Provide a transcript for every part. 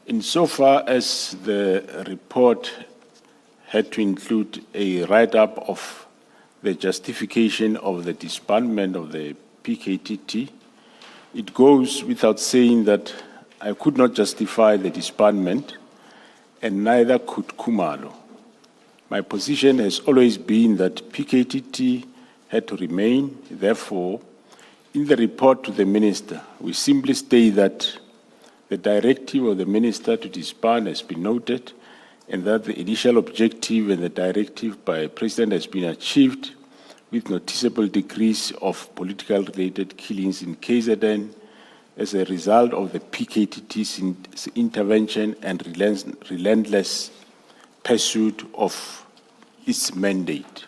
Insofar as the report had to include a write-up of the justification of the disbandment of the PKTT, it goes without saying that I could not justify the disbandment, and neither could Khumalo. My position has always been that PKTT had to remain. Therefore, in the report to the minister, we simply state that the directive of the minister to disband has been noted, and that the initial objective and the directive by the President has been achieved with noticeable decrease of political-related killings in KZN as a result of the PKTT's intervention and relentless pursuit of its mandate.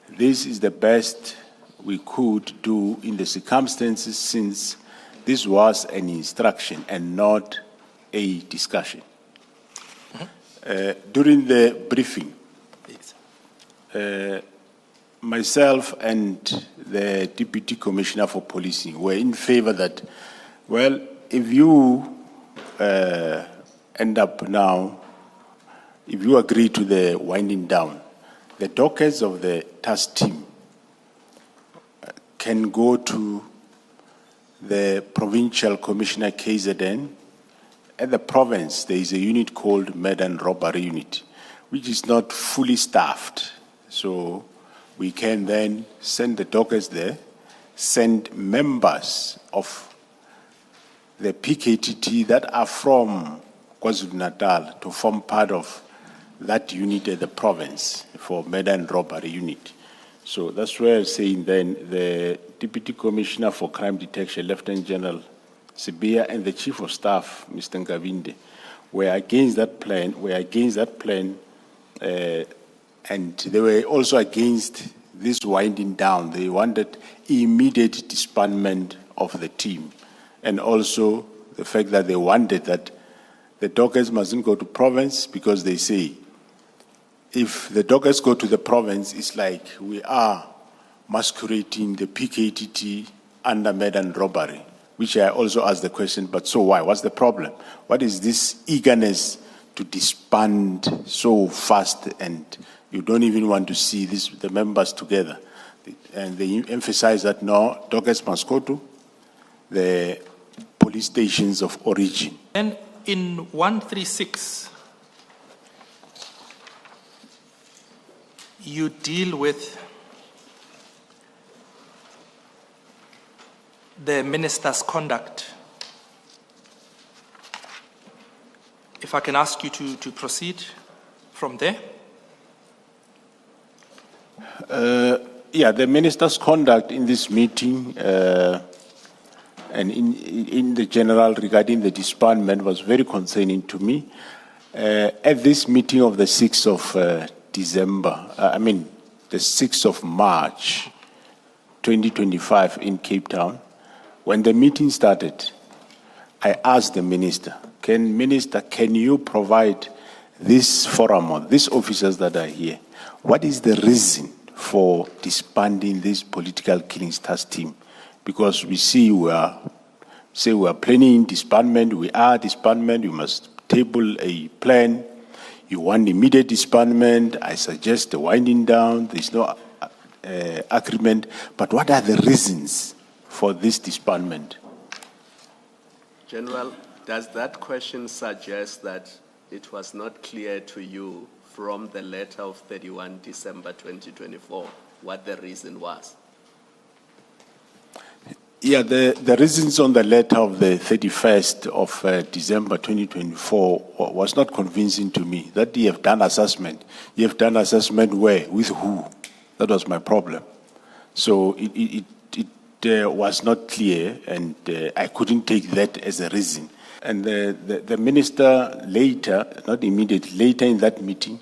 This is the best we could do in the circumstances, since this was an instruction and not a discussion. During the briefing, myself and the Deputy Commissioner for Policing were in favor that, well, if you end up now, if you agree to the winding down, the dockets of the task team can go to the Provincial Commissioner KZN. At the province, there is a unit called Murder and Robbery Unit, which is not fully staffed. So we can then send the dockets there, send members of the PKTT that are from KwaZulu-Natal to form part of that unit at the province for Murder and Robbery Unit. So that's where I'm saying then the Deputy Commissioner for Crime Detection, Lieutenant General Sibia, and the Chief of Staff, Mr. Ngavinde, were against that plan, and they were also against this winding down. They wanted immediate disbandment of the team, and also the fact that they wanted that the dockets mustn't go to province, because they say if the dockets go to the province, it's like we are masquerading the PKTT under murder and robbery, which I also asked the question, but so why? What's the problem? What is this eagerness to disband so fast, and you don't even want to see the members together? And they emphasize that no, dockets must go to the police stations of origin. And in 136, you deal with the minister's conduct. If I can ask you to proceed from there. Yeah, the minister's conduct in this meeting and in the general regarding the disbandment was very concerning to me. At this meeting of the 6th of December, the 6th of March 2025 in Cape Town, when the meeting started, I asked the minister, can you provide this forum or these officers that are here, what is the reason for disbanding this political killings task team? Because we see we are planning disbandment, we are disbandment, you must table a plan. You want immediate disbandment, I suggest the winding down, there's no agreement, but what are the reasons for this disbandment? General, does that question suggest that it was not clear to you from the letter of 31 December 2024 what the reason was? Yeah, the reasons on the letter of the 31st of December 2024 was not convincing to me. That you have done assessment. You have done assessment where? With who? That was my problem. So it was not clear, and I couldn't take that as a reason. And the minister later, not immediately, later in that meeting,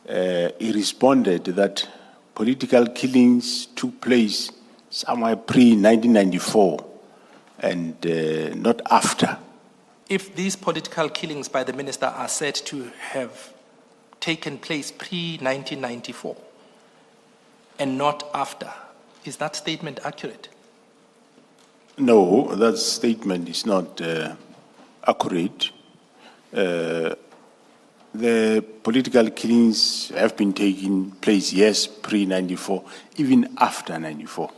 he responded that political killings took place somewhere pre-1994 and not after. If these political killings by the minister are said to have taken place pre-1994 and not after, is that statement accurate? No, that statement is not accurate. The political killings have been taking place, yes, pre-94, even after 94.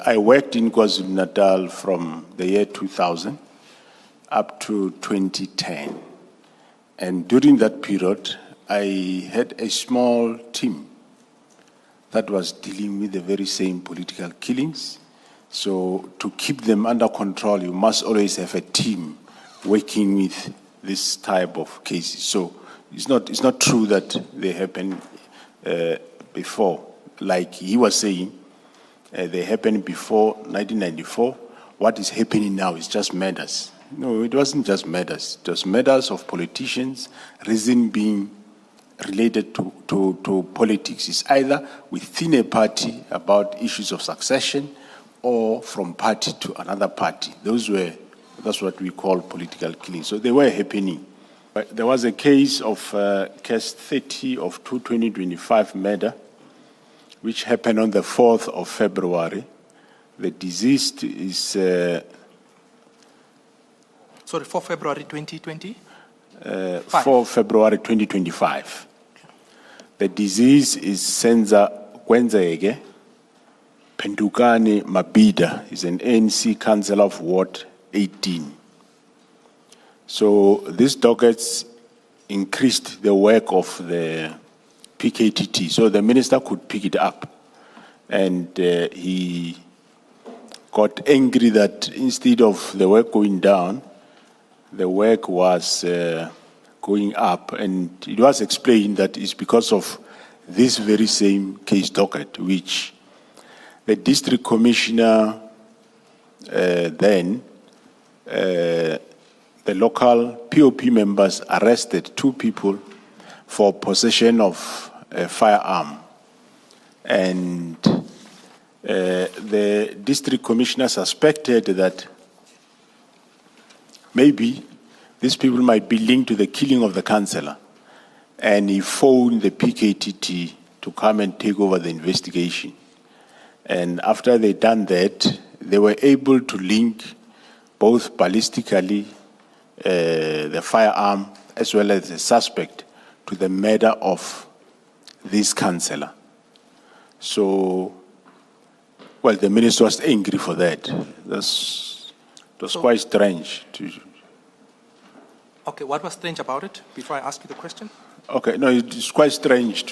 I worked in KwaZulu-Natal from the year 2000 up to 2010. And during that period, I had a small team that was dealing with the very same political killings. So to keep them under control, you must always have a team working with this type of cases. So it's not true that they happened before. Like he was saying, they happened before 1994. What is happening now is just murders. No, it wasn't just murders. It was murders of politicians, reason being related to politics. It's either within a party about issues of succession or from party to another party. That's what we call political killings. So they were happening. There was a case of case 30 of 2025 murder, which happened on the 4th of February. The deceased is... Sorry, 4 February 2020? 4 February 2025. The disease is Senza Kwenzege Pendukani Mabida, is an ANC councillor of Ward 18. So these dockets increased the work of the PKTT, so the minister could pick it up. And he got angry that instead of the work going down, the work was going up, and it was explained that it's because of this very same case docket, which the district commissioner then, the local POP members arrested 2 people for possession of a firearm. And the district commissioner suspected that maybe these people might be linked to the killing of the councillor. And he phoned the PKTT to come and take over the investigation. And after they done that, they were able to link both ballistically the firearm as well as the suspect to the murder of this councillor. So, well, the minister was angry for that. It was quite strange. Okay, what was strange about it, before I ask you the question? Okay, no, it's quite strange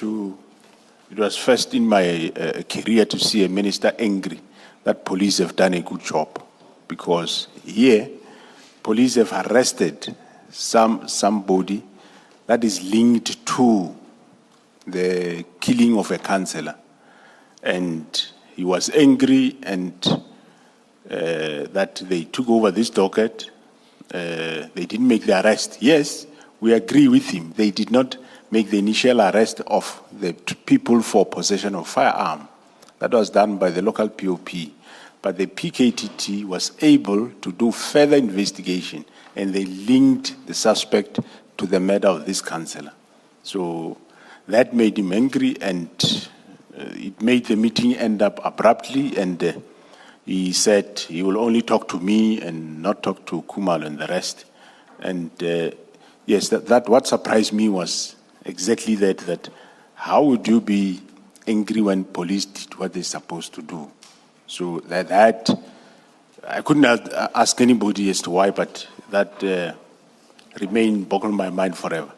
it was first in my career to see a minister angry that police have done a good job. Because here, police have arrested somebody that is linked to the killing of a councillor. And he was angry and that they took over this docket. They didn't make the arrest. Yes, we agree with him. They did not make the initial arrest of the people for possession of firearm. That was done by the local POP. But the PKTT was able to do further investigation, and they linked the suspect to the murder of this councillor. So that made him angry, and it made the meeting end up abruptly, and he said he will only talk to me and not talk to Kumal and the rest. And yes, that what surprised me was exactly that how would you be angry when police did what they're supposed to do? So that I couldn't ask anybody as to why, but that remained boggling my mind forever.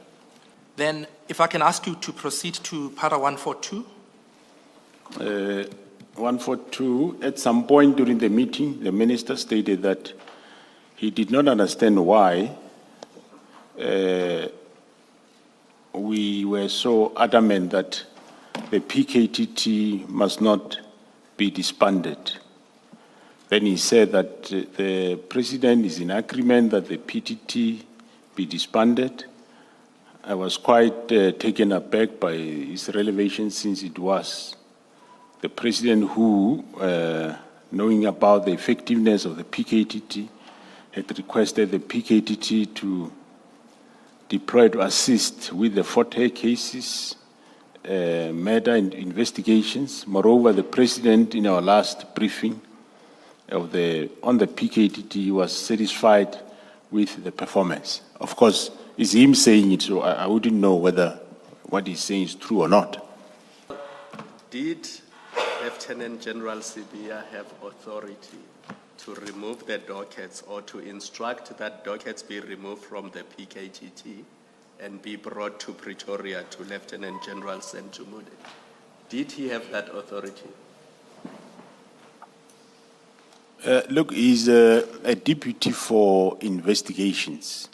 Then, if I can ask you to proceed to para 142. 142, at some point during the meeting, the minister stated that he did not understand why we were so adamant that the PKTT must not be disbanded. Then he said that the president is in agreement that the PTT be disbanded. I was quite taken aback by his revelation, since it was the president who, knowing about the effectiveness of the PKTT, had requested the PKTT to deploy to assist with the Forte cases, murder investigations. Moreover, the president, in our last briefing on the PKTT, was satisfied with the performance. Of course, It's him saying it, so I wouldn't know whether what he's saying is true or not. Did Lieutenant General Sibia have authority to remove the dockets or to instruct that dockets be removed from the PKTT and be brought to Pretoria to Lieutenant General Sentumude? Did he have that authority? Look, he's a deputy for investigations.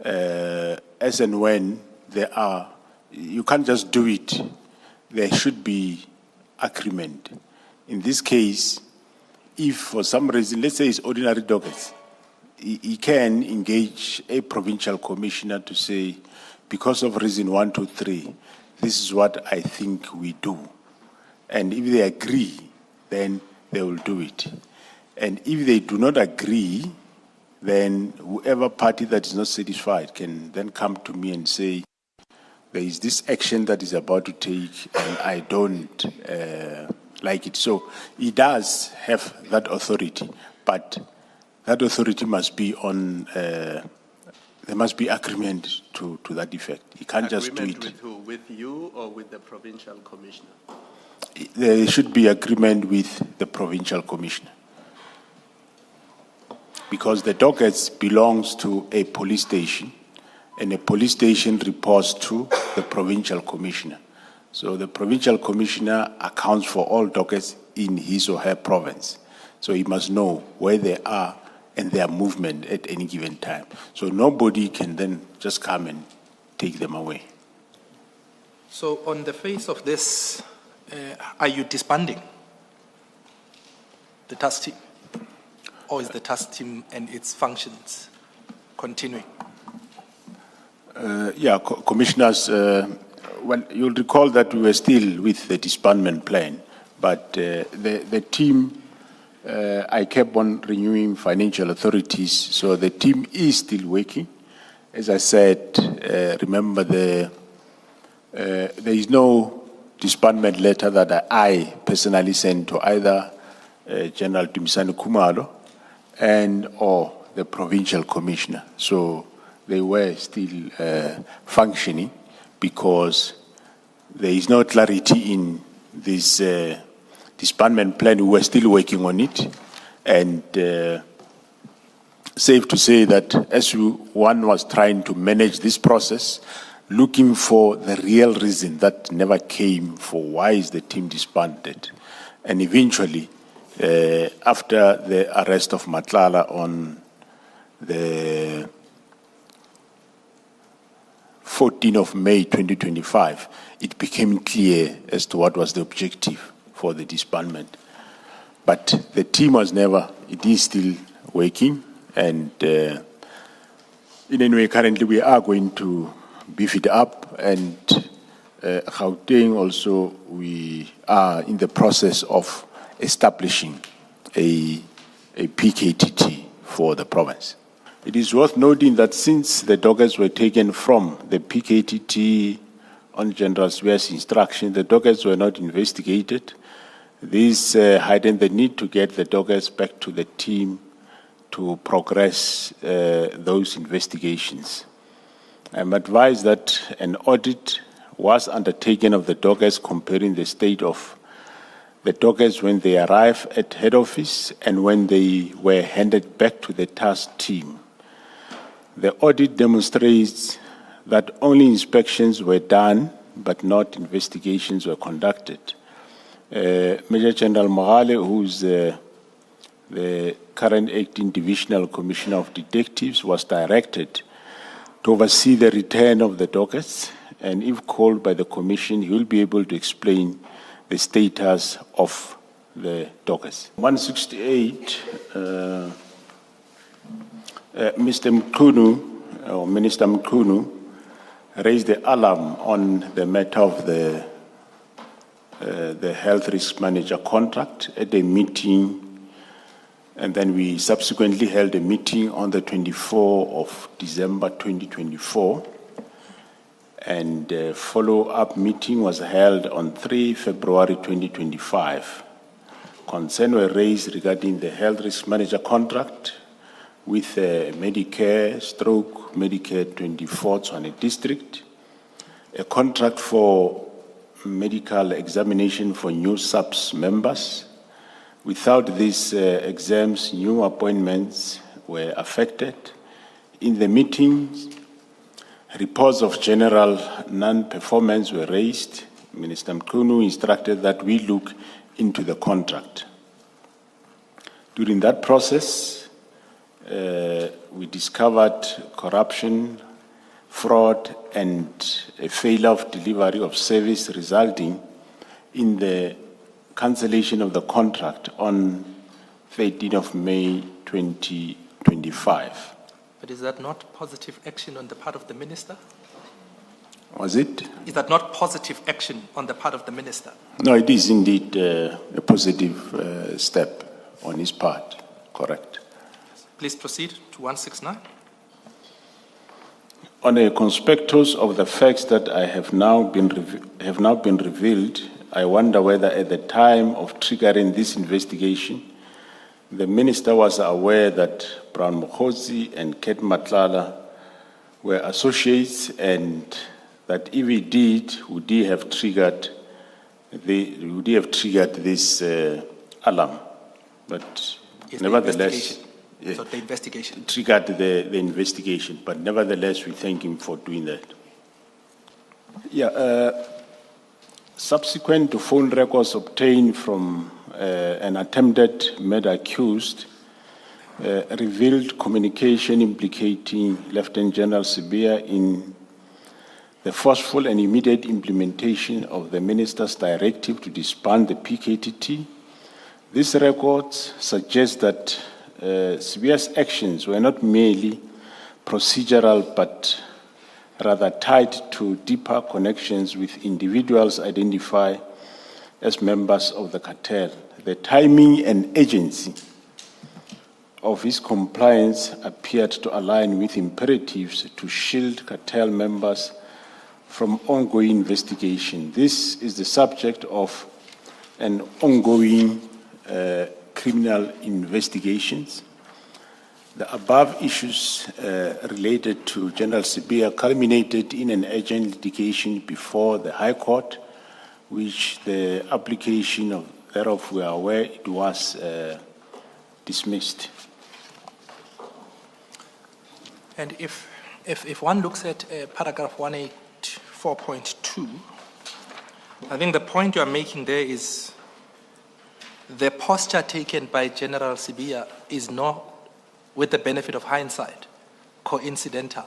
As and when there are, you can't just do it. There should be agreement. In this case, if for some reason, let's say it's ordinary dockets, he can engage a provincial commissioner to say, because of reason 1, 2, 3, this is what I think we do. And if they agree, then they will do it. And if they do not agree, then whoever party that is not satisfied can then come to me and say, there is this action that is about to take and I don't like it. So he does have that authority, but that authority must be on, there must be agreement to that effect. He can't just do it. Agreement with who? With you or with the provincial commissioner? There should be agreement with the provincial commissioner. Because the dockets belongs to a police station, and a police station reports to the provincial commissioner. So the provincial commissioner accounts for all dockets in his or her province. So he must know where they are and their movement at any given time. So nobody can then just come and take them away. So on the face of this, are you disbanding the task team? Or is the task team and its functions continuing? Commissioners, well, you'll recall that we were still with the disbandment plan, but the team, I kept on renewing financial authorities, so the team is still working. As I said, remember there is no disbandment letter that I personally sent to either General Dumisani Khumalo and or the provincial commissioner. So they were still functioning because there is no clarity in this disbandment plan. We were still working on it, and safe to say that as one was trying to manage this process, looking for the real reason that never came for why is the team disbanded, and eventually after the arrest of Matlala on the 14th of May 2025, it became clear as to what was the objective for the disbandment. But the team was never, it is still working, and in any way currently we are going to beef it up, and Gauteng also we are in the process of establishing a PKTT for the province. It is worth noting that since the dockets were taken from the PKTT on General Swear's instruction, the dockets were not investigated. This heightened the need to get the dockets back to the team to progress those investigations. I'm advised that an audit was undertaken of the dockets comparing the state of the dockets when they arrived at head office and when they were handed back to the task team. The audit demonstrates that only inspections were done, but not investigations were conducted. Major General Mogale, who's the current acting divisional commissioner of detectives, was directed to oversee the return of the dockets, and if called by the commission, he will be able to explain the status of the dockets. 168, Mr. Mkhunu, or Minister Mkhunu, raised the alarm on the matter of the health risk manager contract at a meeting, and then we subsequently held a meeting on the 24th of December 2024, and a follow-up meeting was held on 3 February 2025. Concerns were raised regarding the health risk manager contract, with Medicare stroke Medicare 24 Tshwane district, a contract for medical examination for new SAPS members. Without these exams, new appointments were affected. In the meetings, reports of general non-performance were raised. Minister Mkhunu instructed that we look into the contract. During that process, we discovered corruption, fraud, and a failure of delivery of service resulting in the cancellation of the contract on 13th of May 2025. But is that not positive action on the part of the minister? Was it? Is that not positive action on the part of the minister? No, it is indeed a positive step on his part, correct. Please proceed to 169. On a conspectus of the facts that have now been revealed, I wonder whether at the time of triggering this investigation, the minister was aware that Brown Mokhosi and Ket Matlala were associates, and that if he did, would he have triggered this alarm? But Yes, nevertheless, So the investigation. triggered the investigation. But nevertheless, we thank him for doing that. Yeah. Subsequent to phone records obtained from an attempted murder accused, revealed communication implicating Lieutenant General Sibia in the forceful and immediate implementation of the minister's directive to disband the PKTT. These records suggest that Sibia's actions were not merely procedural, but rather tied to deeper connections with individuals identified as members of the cartel. The timing and agency of his compliance appeared to align with imperatives to shield cartel members from ongoing investigation. This is the subject of an ongoing criminal investigations. The above issues related to General Sibia culminated in an urgent litigation before the High Court, which the application thereof we are aware it was dismissed. And if one looks at paragraph 184.2, I think the point you are making there is the posture taken by General Sibia is not, with the benefit of hindsight, coincidental.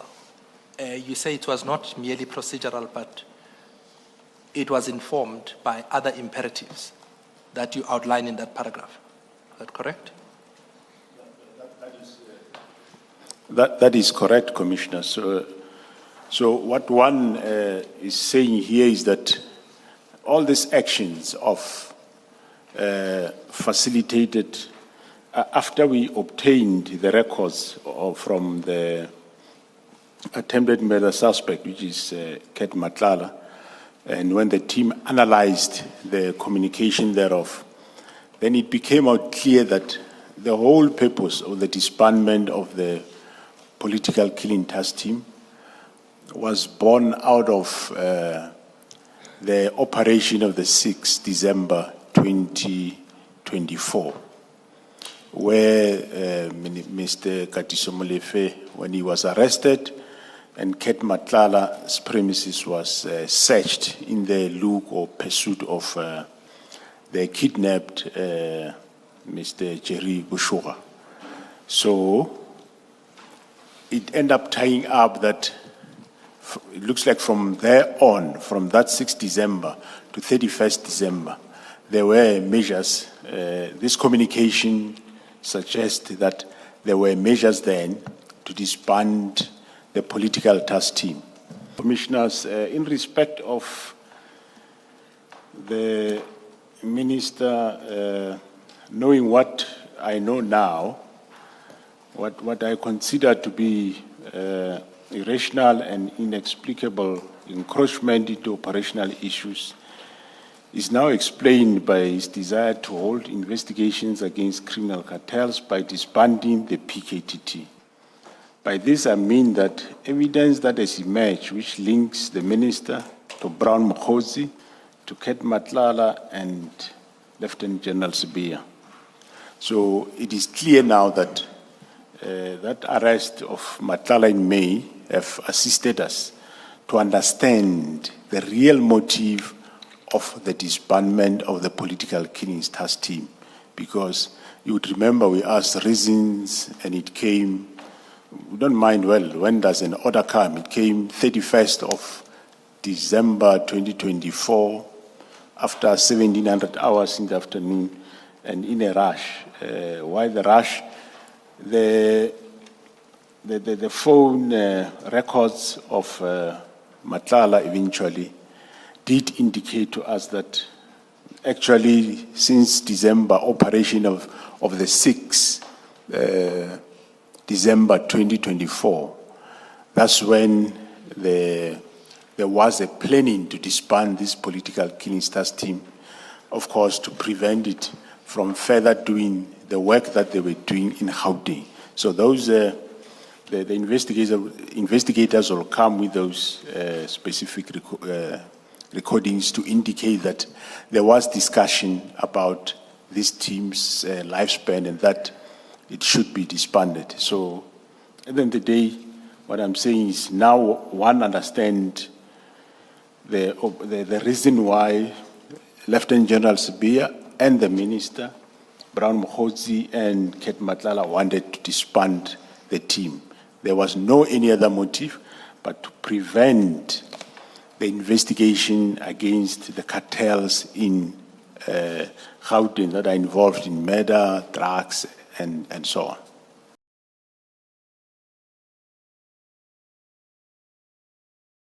You say it was not merely procedural, but it was informed by other imperatives that you outline in that paragraph. Is that correct? That is correct, Commissioner. So what one is saying here is that all these actions of facilitated after we obtained the records from the attempted murder suspect, which is Ket Matlala, and when the team analyzed the communication thereof, then it became out clear that the whole purpose of the disbandment of the political killing task team was born out of the operation of the 6th December 2024, where Mr. Katiso Molefe, when he was arrested, and Ket Matlala's premises was searched in the look or pursuit of the kidnapped Mr. Jerry Bushura. So it ended up tying up that it looks like from there on, from that 6th December to 31st December, there were measures. This communication suggests that there were measures then to disband the political task team. Commissioners, in respect of the minister, knowing what I know now, what I consider to be irrational and inexplicable encroachment into operational issues is now explained by his desire to hold investigations against criminal cartels by disbanding the PKTT. By this I mean that evidence that has emerged which links the minister to Brown Mokhosi, to Ket Matlala and Lieutenant General Sibiya. So it is clear now that that arrest of Matlala in May have assisted us to understand the real motive of the disbandment of the political killings task team. Because you would remember we asked reasons and it came, we don't mind, well, when does an order come? It came 31st of December 2024, after 1700 hours in the afternoon and in a rush. Why the rush? The phone records of Matlala eventually did indicate to us that actually since December, operation of the 6th December 2024, that's when there was a planning to disband this political killings task team, of course, to prevent it from further doing the work that they were doing in Gauteng. So those, the investigators will come with those specific recordings to indicate that there was discussion about this team's lifespan and that it should be disbanded. So at the end of the day, what I'm saying is now one understands the reason why Lieutenant General Sibiya and the Minister, Brown Mokhosi and Ket Matlala, wanted to disband the team. There was no any other motive but to prevent the investigation against the cartels in Gauteng that are involved in murder, drugs, and so on.